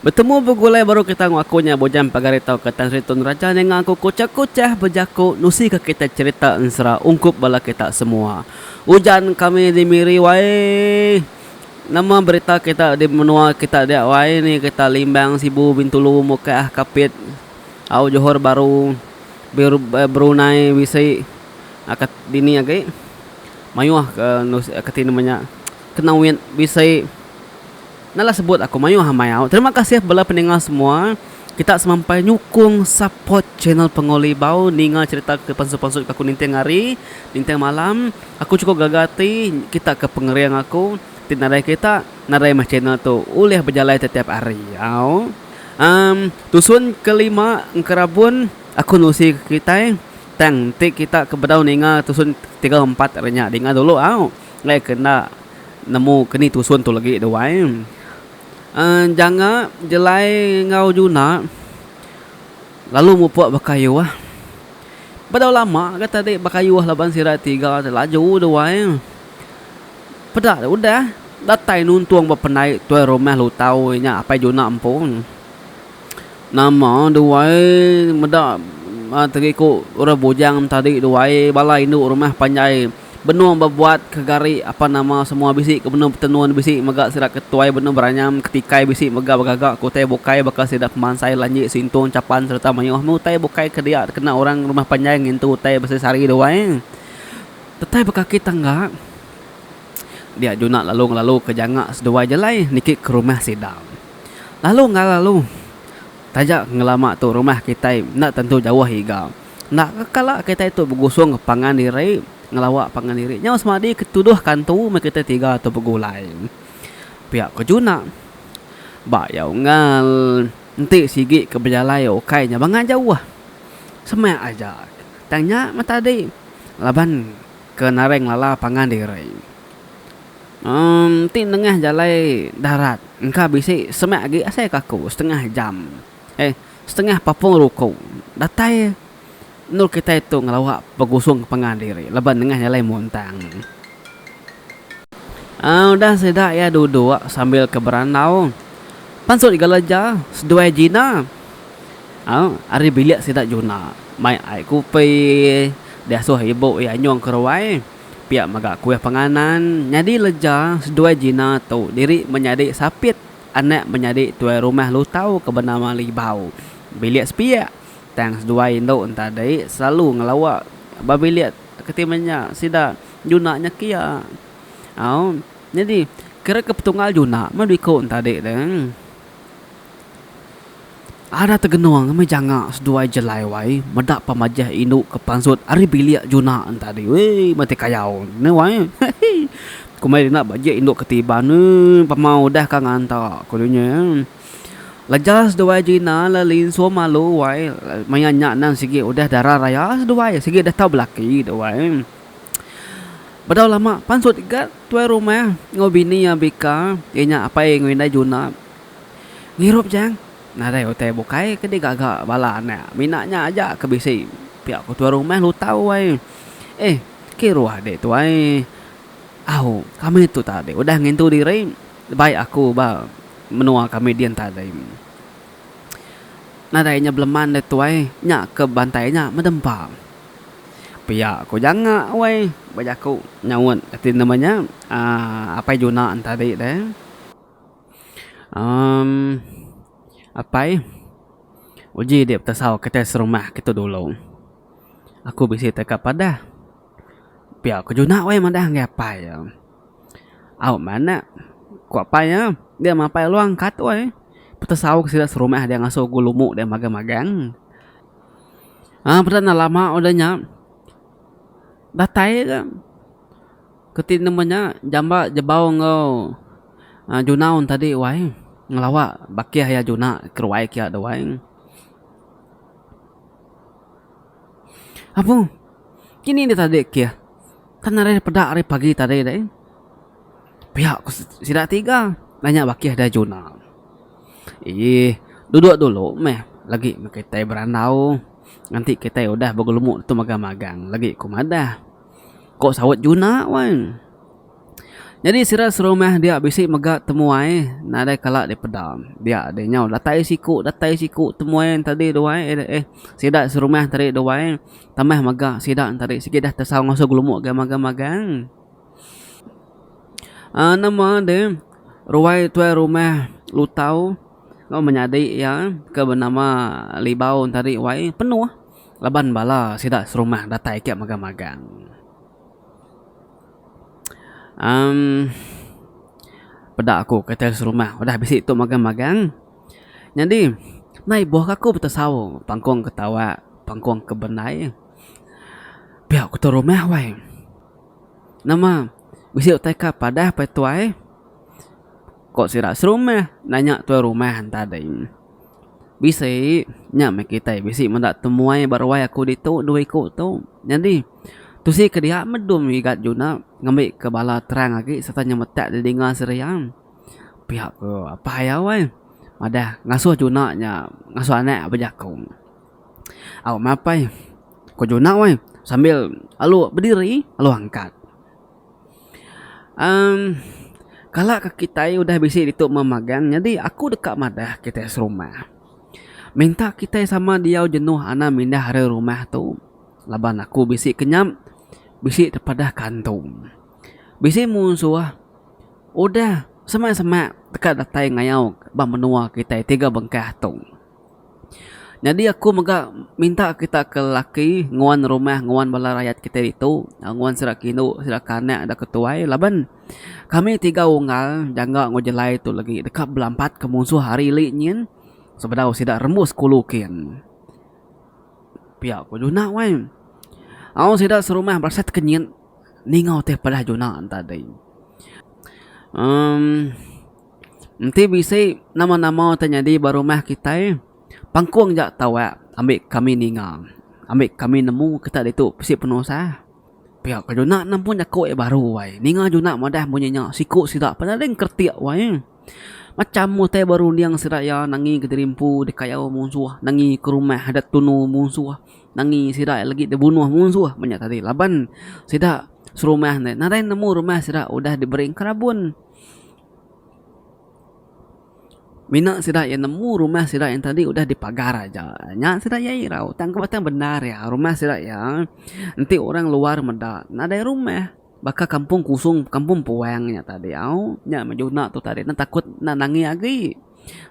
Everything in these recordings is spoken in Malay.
Bertemu begulai baru kita ngakunya bojang pagari tau katan Sritun Raja dengan aku kocah-kocah berjaku nusi ke kita cerita ensera ungkup bala kita semua. Hujan kami di miri wae. Nama berita kita di menua kita dia wae ni kita limbang sibu bintulu muka kapit. Au Johor baru Brunei bisi akat dini agai. Mayuah ke nusi ketin namanya kenawin bisi. Nalah sebut aku mayu hamayau. Terima kasih bala pendengar semua. Kita semampai nyukung support channel Pengoli Bau ninga cerita ke pansut-pansut aku ninteng hari, ninteng malam. Aku cukup gagati kita ke pengerian aku. Tinarai kita narai mas channel tu ulih berjalan setiap hari. Tusun kelima engkerabun aku nusi kita tang tik kita ke bedau ninga tusun 3-4 renya dinga dulu lai kena nemu keni tusun tu lagi doai. Jangan jelai ngau juna lalu mupuak bakayu Padahal lama kata dek bakayu laban sirat 3 laju doai. Pedak udah datai nuntuang berpenai tuai rumah lu tahu nya apa juna ampun. Nama doai medak teriku orang bojang tadi doai balai induk rumah panjai benua berbuat kegari apa nama semua bisik ke benua pertenuan bisik megak sirat ketuai benua beranyam ketikai bisik megak bagagak kotai bokai bakal sidat pemansai lanjik sintong capan serta mayuh mu tai bokai ke dia kena orang rumah panjang ngintu tai besari doai. Tetai bekaki tangga dia juna lalu ke jangak sedua jelai nikik ke rumah sidang. Lalu tajak ngelama tu rumah kita nak tentu jauh higa. Nak kala kita itu bergusung pangan diri ngelawak pangan diri nyawa semadi ketuduh kantu kita 3 atau begulai pihak kejuna bayau ngal nanti sigi ke berjalai okai nya bangan jauh semak aja tanya mata tadi laban ke nareng lala pangan diri ti tengah jalai darat engka bisi semak agi asai kaku setengah jam setengah papung ruko datai nur kita itu ngelawak pegusung pangan diri leban tengah nyalai montang. Udah sedak ya duduk sambil ke beranau pansut galaja sedua jina ari bilik sedak juna mai ai kupi dia suh ibu ya nyong keruai pihak magak kuih panganan nyadi leja sedua jina tu diri menjadi sapit anak menjadi tuai rumah lu tahu ke bernama Libau bilik sepiak tang dua induk tadi selalu ngelawak babi lihat ketimanya sida junanya kia. Jadi kira kepetunggal juna madiko tadi deng. Ada tegenuang me janga sedua jelai wai medak pamajah induk ke pansut ari bilik juna tadi. Weh mati kayau ne wai. Kumai nak baje induk ketiban pamau dah kang anta kudunya. Lejas dua jina lalin so malu wai mayanya nan sigi udah darah raya dua ya sigi dah tahu belaki dua. Badau lama pansut gat tuai rumah ngobini ya bika inya apa yang ngwinda juna ngirup jang nadai otai bokai ke dia gagak bala na minaknya aja ke bisi pihak tuai rumah lu tahu wai kiruah dek tuai kami tu tadi udah ngintu diri baik aku ba menua kami dian tadi nadainya beleman deh tuai nyak ke bantainya medempang pihak aku jangan wai bajaku nyawun ketin namanya apa juna tadi deh apa uji dia tersau kita serumah kita dulu aku bisa teka pada pihak aku juna wai madah ngapa ya mana ku apa ya dia mapai luang kat wai petasau kesida serumah dia ngasuh gulumuk dia magang-magang pernah lama udahnya datai kan ketin namanya jamba jebau ngau junaun tadi wai ngelawak bakiah ya juna keruai kia ada wai apa kini dia tadi kia kan hari pedak hari pagi tadi deh pihak sida 3 nanya bakiah ada juna duduk dulu lagi kita beranau nanti kita udah bergelumuk tu magang-magang lagi kumadah kok sawat juna wan Jadi sira serumah dia bisi megak temuai nadai kalak di pedam. Dia adanya datai siku temuai tadi doai sida serumah tadi doai tambah megak sida tadi sikit dah tersawang masuk glumuk magang. Nama de ruai tuai rumah lutau ngau menyadi ya ke bernama libau tadi wai penuh laban bala sida serumah datai kiak magang. Pada aku kata serumah udah habis itu magang. Jadi nai buah aku betasau pangkong ketawa pangkong kebenai. Pihak aku tu rumah wai. Nama bisi utaka pada apa tuai. Kok sira serumah nanya tuai rumah tadi. Bisi nya me kita bisi mendak temuai baru wai aku ditu dua ikut tu. Jadi tu si ke dia medum igat juna ngambil ke bala terang lagi serta nyemetak di dengar seriam. Pihak ke apa ya wai? Madah ngasuh juna nya ngasuh anak berjakung. Aw mapai. Ko juna wai sambil alu berdiri alu angkat. Kalau kita udah bisi dituk memagang jadi aku dekat madah kita serumah. Minta kita sama dia jenuh ana mindah hari rumah tu. Laban aku bisi kenyam bisi daripada kantung. Bisi musuh. Udah semak-semak dekat datai ngayau bang menua kita 3 bengkah tu. Jadi aku megak minta kita ke laki nguan rumah nguan bala rakyat kita itu nguan serak kinu serak kanak ada ketuai laban kami 3 unggal jangga ngojelai tu lagi dekat belampat ke musuh hari li nyin sebedau sida rembus kulukin. Pihak ko juna wai. Au sida serumah berasa kenyin ningau teh pada juna tadi. Nanti bisa nama-nama terjadi barumah kita pangkuang jak tawa ambil kami ningang. Ambil kami nemu kita itu pesi penuh sah. Pihak juna nampun jago baru wai. Ninga juna madah bunyinya siku sida pada deng kertiak wai. Macam mu teh baru yang siraya nangi ke dirimpu di kayau musuh, nangi ke rumah ada tunu musuh, nangi siraya lagi dibunuh musuh banyak tadi. Laban sida serumah ni, narai nemu rumah sida udah diberi kerabun. Mina sida yang nemu rumah sida yang tadi udah dipagar aja. Nya sida ya irau, tangkap benar ya rumah sida ya. Nanti orang luar mendak, nadai rumah. Baka kampung kusung, kampung puangnya tadi. Nya majuna tu tadi. Nan takut nan nangi lagi.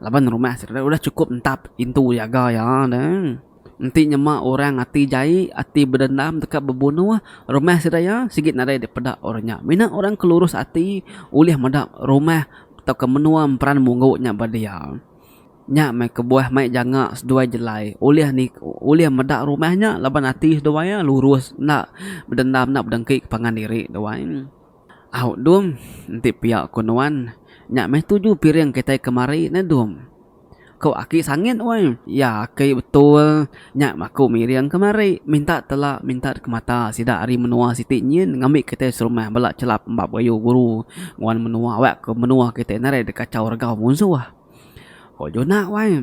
Laban rumah sida udah cukup entap intu jaga ya. Nanti nyema orang ati jai, ati berdendam dekat berbunuh. Rumah sida ya sigit nadai dipedak orangnya. Mina orang kelurus ati ulih medak rumah atau kemenuam peran mungguknya badia. Nya mai kebuah mai janga sedua jelai. Ulih medak rumahnya laban ati sedua ya lurus nak berdendam nak berdengki pangan diri doain. Au dum nanti pihak kunuan nya mai 7 piring kita kemari na dum. Kau aki sangit oi. Ya aki betul. Nya maku miriang kemari minta telak minta ke mata sida ari menua siti nyin ngambil kita serumah belak celap mbak bayu guru nguan menua awak ke menua kita nare dekat kacau regau musuh. Kau juna wai.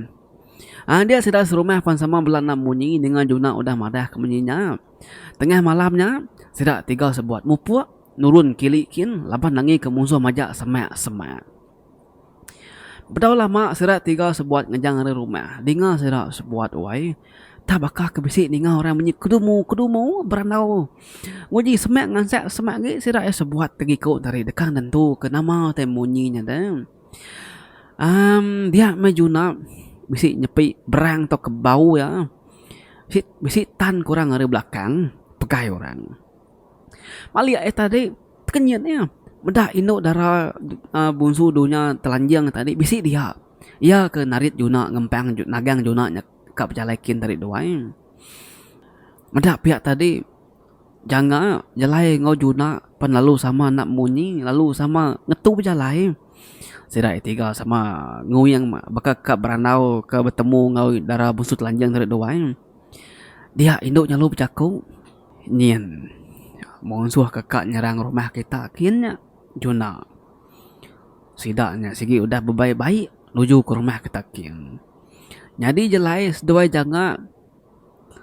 Dia sudah serumah pan sama belana bunyi dengan juna udah madah kemenyinya. Tengah malamnya sudah 3 sebuat mupuak nurun kilikin laban nangi ke musuh majak semak. Bedau lama sudah 3 sebuat ngejang dari rumah. Dengar sudah sebuat wai. Tak bakal kebisik dengar orang bunyi kedumu berandau. Nguji semak ngansak semak ge sudah sebuat tegiko dari dekang tentu ke nama teh munyinya dah. Dia majuna bisi nyepi berang atau ke bau ya. Bisi tan kurang dari belakang pegai orang. Malia tadi kenyatnya bedah induk darah bunsu dunya telanjang tadi bisi dia. Ya ke narit juna ngempang nagang juna nyekap jalekin tadi doain. Medak pihak tadi jangan jalai ngau juna pan lalu sama nak munyi lalu sama ngetu jalai. Sira 3 sama nguyang bakal ke berandau ke bertemu ngau darah busut lanjang dari doain. Dia induk nyalu bercaku nyen musuh kakak nyerang rumah kita kiannya juna sidaknya sigi udah berbaik-baik nuju ke rumah kita kian. Jadi jelai sedoi janga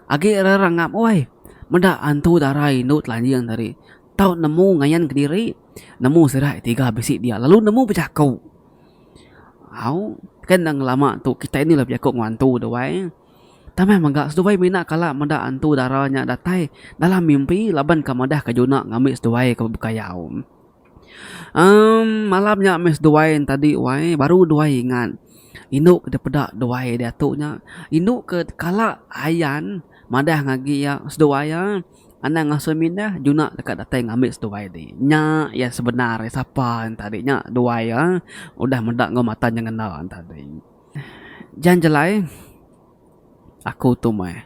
agi rarangap oi mendak antu darah induk lanjang dari Tahu nemu ngayan ke diri, nemu serai 3 besi dia, lalu nemu bercakap. Kan nang lama tu kita ini lah bercakap ngantu dawai. Tamai mangga seduai mina kala menda antu darahnya datai dalam mimpi laban kamadah kajuna ngambil seduai ke bukayau. Malamnya mes duai tadi wai baru duai ingat. Induk ke pedak duai dia tuknya. Induk ke kala ayan madah ngagi ya seduaya. Anang ngasuh mindah juna dekat datai ngambil seduai di. Nya ya sebenarnya siapa tadi nya duai ya. Udah medak ngau mata jangan kenal tadi. Jan jelai aku tu mah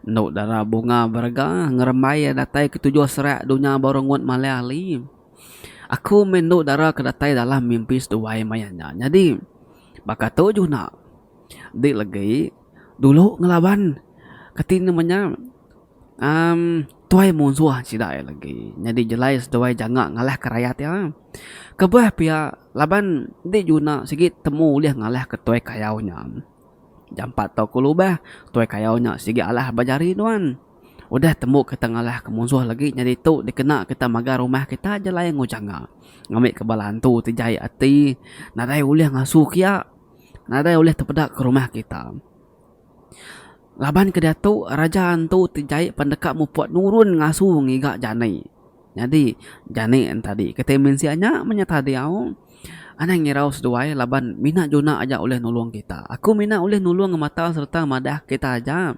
nuk darah bunga berga ngeremai datai ketujuh serak dunia barongut maleali. Aku menduk darah kedatai dalam mimpi seduai mayanya. Jadi baka tu juna di lagi dulu ngelawan ketin namanya tuai musuh sidai lagi. Jadi jelai seduai jangan ngalah ke rakyat ya. Kebah pihak laban di juna sikit temu liah ngalah ke tuai kayaunya. Jampat tau kulubah tuai kayaunya sigi alah bajari tuan. Udah temu kita ngalah ke musuh lagi. Jadi tu dikena kita magar rumah kita aja lah yang ngujanga. Ngambil ke balantu tijai ati. Nadai ulih ngasuh kia. Nadai ulih terpedak ke rumah kita. Laban ke dia tu raja tu tijai pendekat mupuat nurun ngasuh ngigak jani. Jadi jani tadi ketemin sianya menyata dia. Anang ngirau seduai laban mina juna aja oleh nulung kita. Aku mina oleh nulung mata serta madah kita aja.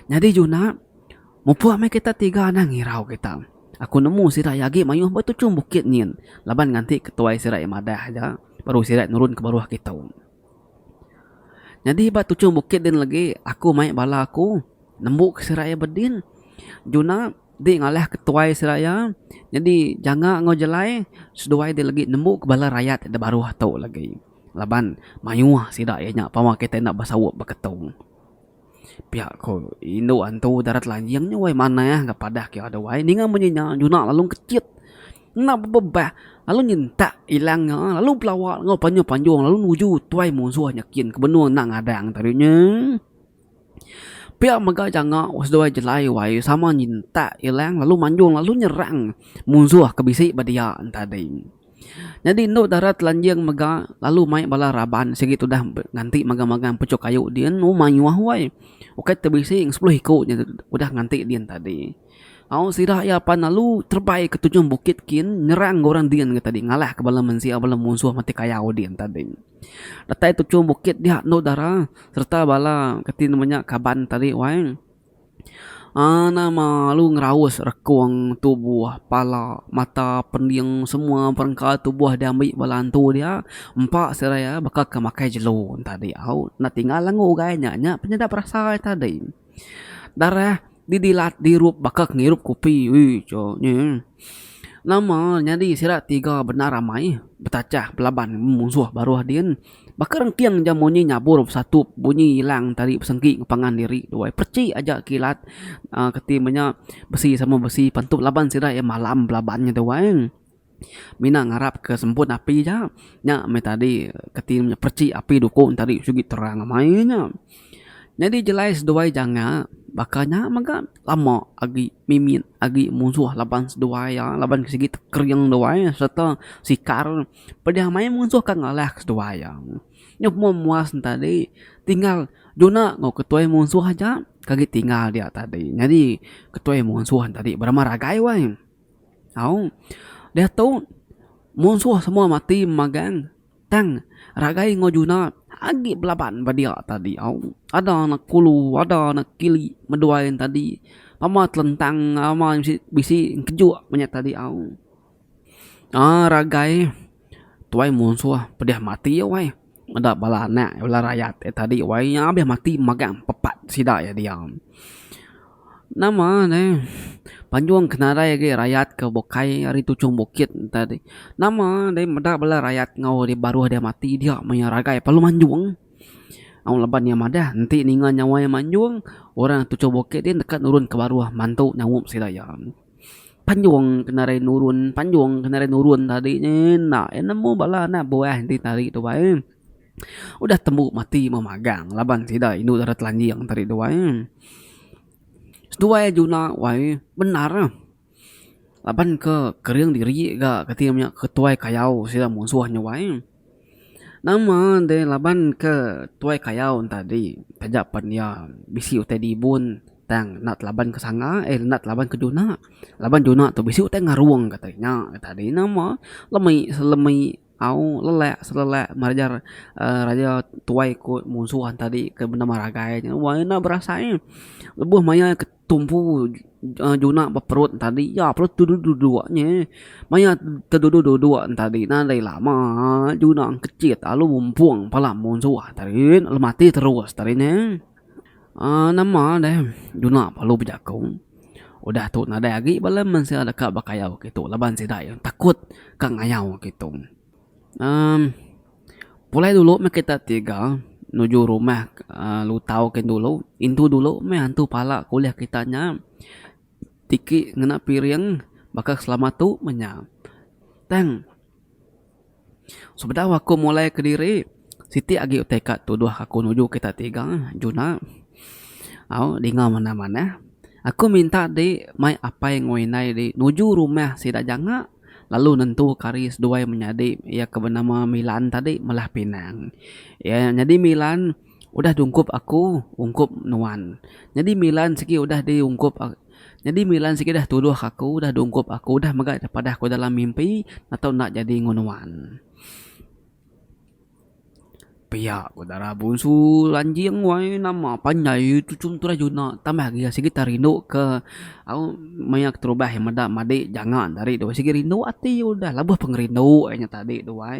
Jadi juna mupu ame kita 3 anang ngirau kita. Aku nemu sirai agi mayuh batucung bukit nyin. Laban nganti ketuai sirai madah aja. Baru sirai nurun ke bawah kita. Jadi batucung bukit din lagi aku main bala aku nembuk sirai bedin. Juna di ngalah ketuai seraya. Jadi jangan ngojelai seduai dia lagi nemu ke bala rakyat ada baru tau lagi. Laban mayuah sidak ianya pama kita nak basawuk baketong. Pihak ko indo antu darat lanjingnya wai mana ya kepadah kia ada wai ninga menyinya juna lalu kecit. Nak bebah lalu nyinta ilangnya lalu pelawak ngau panjang lalu nuju tuai musuh nyakin kebenua nak ngadang tadinya. Pihak mega jangan wasdua jelai wai sama nyinta ilang lalu manjung lalu nyerang musuh kebisi badia tadi. Jadi induk darat lanjang mega lalu mai bala raban segitu dah nganti magang-magang pucuk kayu dia nu manyuah wai. Oke tebisi 10 hikutnya udah nganti dia tadi. Au sirah ya pan lalu terbaik ke 7 bukit kin nyerang orang dia tadi ngalah ke bala mensia bala musuh mati kayau dia tadi. Datai 7 bukit dia no darah serta bala ketin namanya kaban tadi wai. Nama lu ngeraus rekuang tubuh pala mata pendiang semua perangkat tubuh dia ambil balantu dia 4 seraya bakal kemakai jelo tadi au nak tinggal langu gayanya nya penyedap rasa tadi. Darah didilat dirup bakal ngirup kopi coknya. Nama jadi sirat 3 benar ramai betacah pelaban musuh baru hadian. Bakar rengkiang jamunyi nyabur satu bunyi hilang tadi pesengki ngepangan diri dua perci aja kilat ketimanya besi sama besi pantup laban sirat ya malam pelabannya tuan. Mina ngarap ke sempun api aja. Nya me tadi ketimnya perci api dukun tadi sugi terang mainnya. Jadi jelas dua jangan bakanya maka lama agi mimin agi musuh laban sedua ya laban kesigit kering dua ya serta sikar pada main musuh kan ngalah sedua ya nyop muas tadi tinggal juna ngau ketua musuh aja kaget tinggal dia tadi jadi ketua musuh tadi berama ragai wai au dia tahu musuh semua mati magang tang ragai ngau juna agi belaban badia tadi au ada anak kulu ada anak kili meduain tadi pama telentang ama bisi kejuk banyak tadi au ragai tuai musuh pedih mati ya wai ada bala anak bala rakyat tadi wai yang abis mati magang pepat sida ya dia nama ne panjuang kenara ya rakyat ke bokai hari tucung bukit tadi nama de meda bala rakyat ngau di baru dia mati dia menyaragai palu manjuang au leban yang madah nanti ningan nyawa yang manjuang orang tucung bukit dia dekat nurun ke baru mantu nyawup sida ya panjuang kenara nurun tadi nak nemu bala anak buah nanti tadi tu bae udah temu mati memagang laban sida indu darat lanjing tadi tu bae dua juna wai benar laban ke kering diri ga ketimnya ketuai kayau sila musuhnya wae. Nama de laban ke tuai kayau tadi tajapan ya bisi utai dibun tang nat laban ke sanga nat laban ke Juna. Laban Juna tu bisi utai ngaruang katanya tadi nama lemai au lelek selelek marajar raja tuai ku musuhan tadi ke benda maragai wah na berasain lebuh maya ketumpu Juna berperut tadi ya perut dua-duanya maya terdua-dua tadi nah dari lama Juna kecil lalu mumpung pala musuh tadi mati terus tadi nama deh Juna perlu berjakung udah tuh nada lagi balam masih ada kak bakayau gitu laban sidai takut kang ngayau gitu. Mulai dulu kita tiga nuju rumah lu tahu kan dulu itu dulu hantu pala kuliah kitanya tiki ngena piring bakal selamat tu menya tang sebentar aku mulai ke diri Siti agi uteka tu dua aku nuju kita tiga Juna dengar mana-mana aku minta di mai apa yang ngoinai di nuju rumah sida jangan lalu nentu karis dua yang menjadi ya kebenama Milan tadi malah Pinang ya jadi Milan udah diungkup aku ungkup nuan jadi Milan segi udah diungkup jadi Milan segi dah tuduh aku udah diungkup aku udah megak daripada aku dalam mimpi atau nak jadi ngunuan pihak udara bunsu lanjing wae nama panjai itu cuntura Juna tambah lagi segi rindu ke aku mayak terubah yang mada made jangan dari dua segi rindu ati udah labuh pengerindu nya tadi dua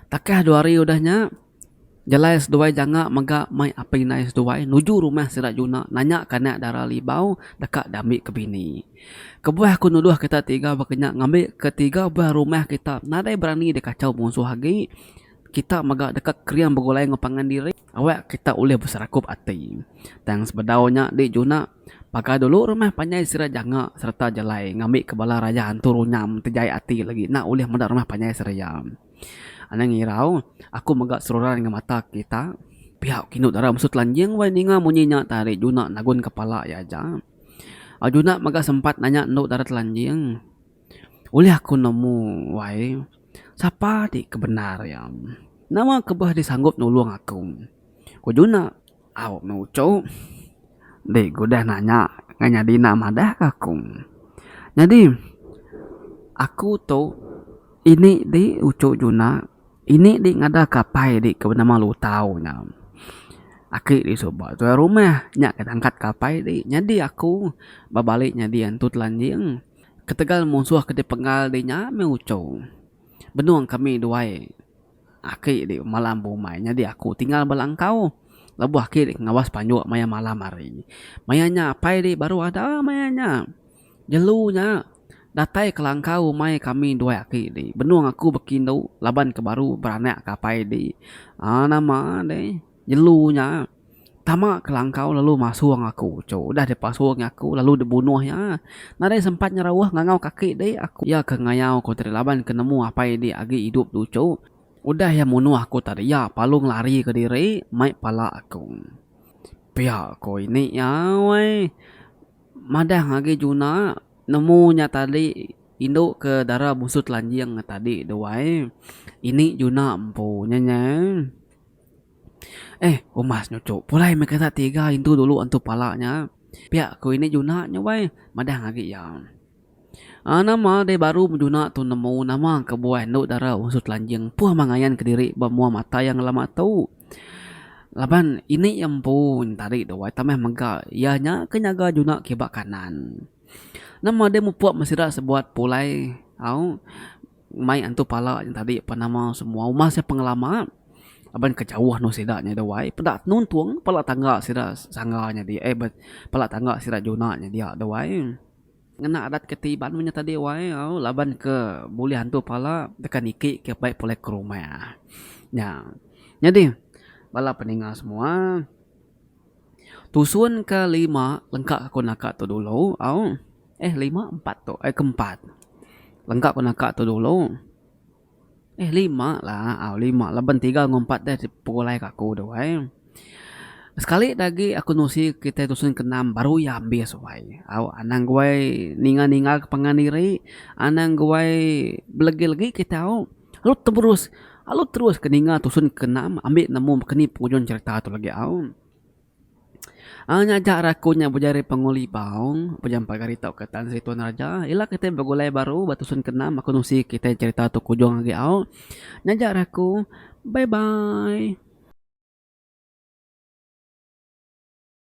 takah dua hari udahnya Jalai S2 jangan mega mai apa ina S2 nuju rumah sira Juna nanya kana darah libau dekat dami ke bini. Kebuah aku nuduh kita tiga bakanya ngambil ketiga buah rumah kita nadai berani dekacau musuh lagi kita mega dekat kriang begulai ngepangan diri awak kita boleh berserakup ati. Dan sebedaunya di Juna pakai dulu rumah panjai sira jangan serta jalai ngambil kebala raja hantu runyam tejai ati lagi nak boleh mendak rumah panjai sira Anang ngirau, aku megak seruran dengan mata kita. Pihak kinu darah maksud lanjing, wai ninga munyinya tarik Juna nagun kepala ya aja. Juna megak sempat nanya nduk darah telanjing. Oleh aku nemu, wai, siapa di kebenar ya? Nama kebah disanggup nulung aku. Ku Juna, mengucau. Dek, gue dah nanya, nganya di nama dah aku. Jadi, aku tuh ini di ucuk Juna. Ini di ngada kapai di kebenama lu tahu nya. Aki di soba tu rumah nya ketangkat kapai di. Jadi aku babaliknya di antut lanjing. Ketegal musuh ke pengal di nya meucau. Benuang kami duai. Aki di malam bumai nya di aku tinggal belangkau. Labu aki di ngawas panjuk maya malam hari. Mayanya apai di baru ada mayanya. Jelunya datai kelangkau mai kami dua aki di benuang aku bekindo laban ke baru beranak kapai di nama deh jelunya tama kelangkau lalu masuang aku cow udah dipasuang aku lalu dibunuhnya nade sempat nyerawah ngangau kaki deh aku ya ke ngayau ko dari laban kenemu apa di agi hidup tu cow udah ya munuh aku tadi ya palung lari ke diri mai pala aku pihak ko ini ya weh madang agi Juna nemunya tadi induk ke darah busut lanjing tadi doai ini Juna empunya umas nyucuk pulai mereka tiga itu dulu untuk palanya pihak ku ini Juna nyawai madang lagi ya nama de baru Juna tu nemu nama kebuah induk darah busut lanjing puah mangayan ke diri bemua mata yang lama tahu laban ini empun tadi doai tamah mega ianya kenyaga Juna kibak kanan nama dia membuat masira sebuat pulai mai antu pala yang tadi apa nama semua rumah saya pengalaman aban kejauh no sidaknya dawai pedak nuntung pala tangga sira sangganya dia pala tangga sira Juna nya dia dawai ngena adat ketiban punya tadi wai laban ke boleh hantu pala tekan iki ke baik pulai ke rumah ya jadi bala peninggal semua tusun ke 5 lengkap aku nak tu dulu 5 4 tu keempat lengkap aku nak tu dulu 5 lah 5 laban 3 ngompat dah pulai aku doai Sekali lagi aku nusi kita tusun kenam baru ya ambis wai. Aw anang guai ninga-ninga panganiri, anang guai belagi-lagi kita au. Lu terus keninga tusun kenam ambil nemu keni pengujon cerita tu lagi au. Nyajak rakunya bujari penguli baung, bujang pagari tau ketan si Tuan Raja. Ila kita bagulai baru batusun kenam aku nusi kita cerita tu kujong lagi au. Nyajak raku. Bye bye.